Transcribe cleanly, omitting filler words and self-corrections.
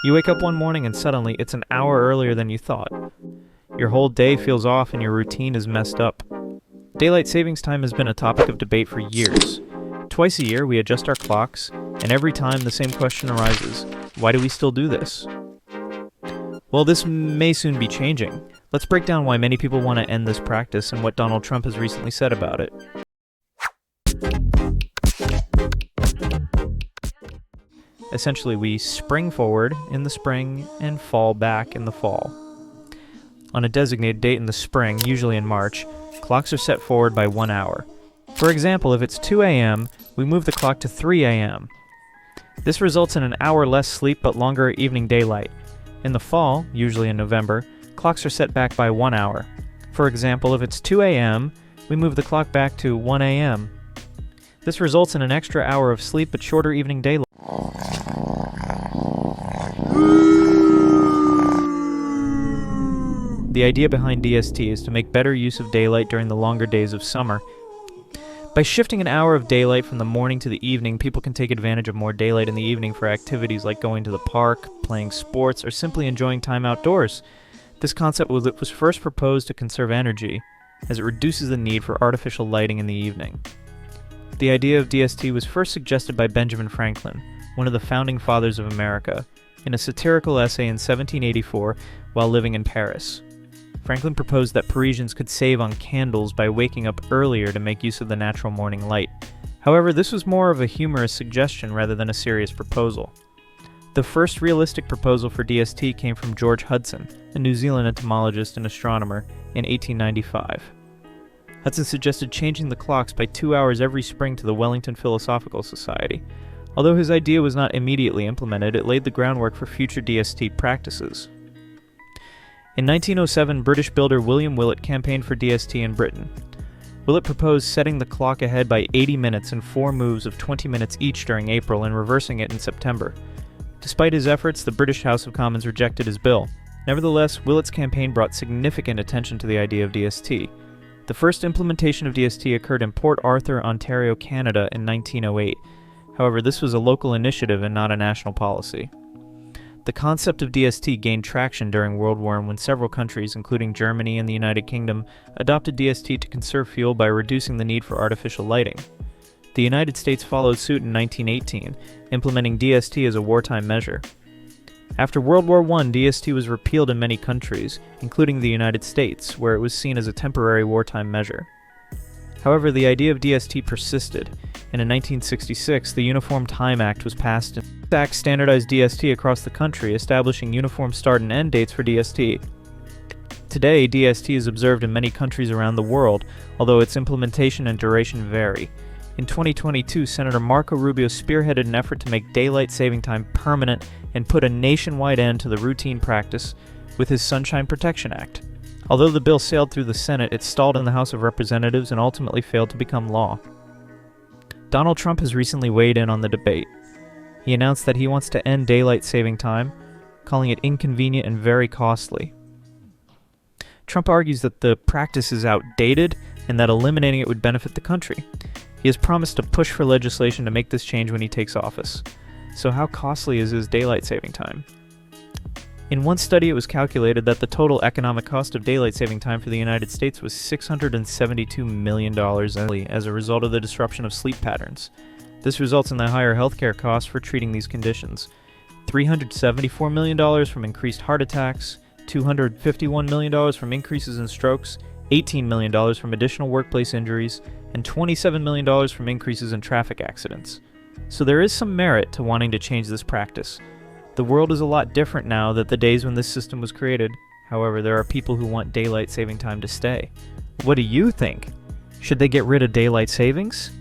You wake up one morning and suddenly it's an hour earlier than you thought. Your whole day feels off and your routine is messed up. Daylight savings time has been a topic of debate for years. Twice a year we adjust our clocks, and every time the same question arises: why do we still do this? Well, this may soon be changing. Let's break down why many people want to end this practice and what Donald Trump has recently said about it. Essentially, we spring forward in the spring and fall back in the fall. On a designated date in the spring, usually in March, clocks are set forward by 1 hour. For example, if it's 2 a.m., we move the clock to 3 a.m. This results in an hour less sleep but longer evening daylight. In the fall, usually in November, clocks are set back by 1 hour. For example, if it's 2 a.m., we move the clock back to 1 a.m. This results in an extra hour of sleep but shorter evening daylight. The idea behind DST is to make better use of daylight during the longer days of summer. By shifting an hour of daylight from the morning to the evening, people can take advantage of more daylight in the evening for activities like going to the park, playing sports, or simply enjoying time outdoors. This concept was first proposed to conserve energy, as it reduces the need for artificial lighting in the evening. The idea of DST was first suggested by Benjamin Franklin, one of the founding fathers of America, in a satirical essay in 1784 while living in Paris. Franklin proposed that Parisians could save on candles by waking up earlier to make use of the natural morning light. However, this was more of a humorous suggestion rather than a serious proposal. The first realistic proposal for DST came from George Hudson, a New Zealand entomologist and astronomer, in 1895. Hudson suggested changing the clocks by 2 hours every spring to the Wellington Philosophical Society. Although his idea was not immediately implemented, it laid the groundwork for future DST practices. In 1907, British builder William Willett campaigned for DST in Britain. Willett proposed setting the clock ahead by 80 minutes in 4 moves of 20 minutes each during April and reversing it in September. Despite his efforts, the British House of Commons rejected his bill. Nevertheless, Willett's campaign brought significant attention to the idea of DST. The first implementation of DST occurred in Port Arthur, Ontario, Canada in 1908. However, this was a local initiative and not a national policy. The concept of DST gained traction during World War I when several countries, including Germany and the United Kingdom, adopted DST to conserve fuel by reducing the need for artificial lighting. The United States followed suit in 1918, implementing DST as a wartime measure. After World War I, DST was repealed in many countries, including the United States, where it was seen as a temporary wartime measure. However, the idea of DST persisted, and in 1966, the Uniform Time Act was passed. This act standardized DST across the country, establishing uniform start and end dates for DST. Today, DST is observed in many countries around the world, although its implementation and duration vary. In 2022, Senator Marco Rubio spearheaded an effort to make daylight saving time permanent and put a nationwide end to the routine practice with his Sunshine Protection Act. Although the bill sailed through the Senate, it stalled in the House of Representatives and ultimately failed to become law. Donald Trump has recently weighed in on the debate. He announced that he wants to end daylight saving time, calling it inconvenient and very costly. Trump argues that the practice is outdated and that eliminating it would benefit the country. He has promised to push for legislation to make this change when he takes office. So how costly is his daylight saving time? In one study, it was calculated that the total economic cost of daylight saving time for the United States was $672 million annually as a result of the disruption of sleep patterns. This results in the higher healthcare costs for treating these conditions. $374 million from increased heart attacks, $251 million from increases in strokes, $18 million from additional workplace injuries, and $27 million from increases in traffic accidents. So there is some merit to wanting to change this practice. The world is a lot different now than the days when this system was created. However, there are people who want daylight saving time to stay. What do you think? Should they get rid of daylight savings?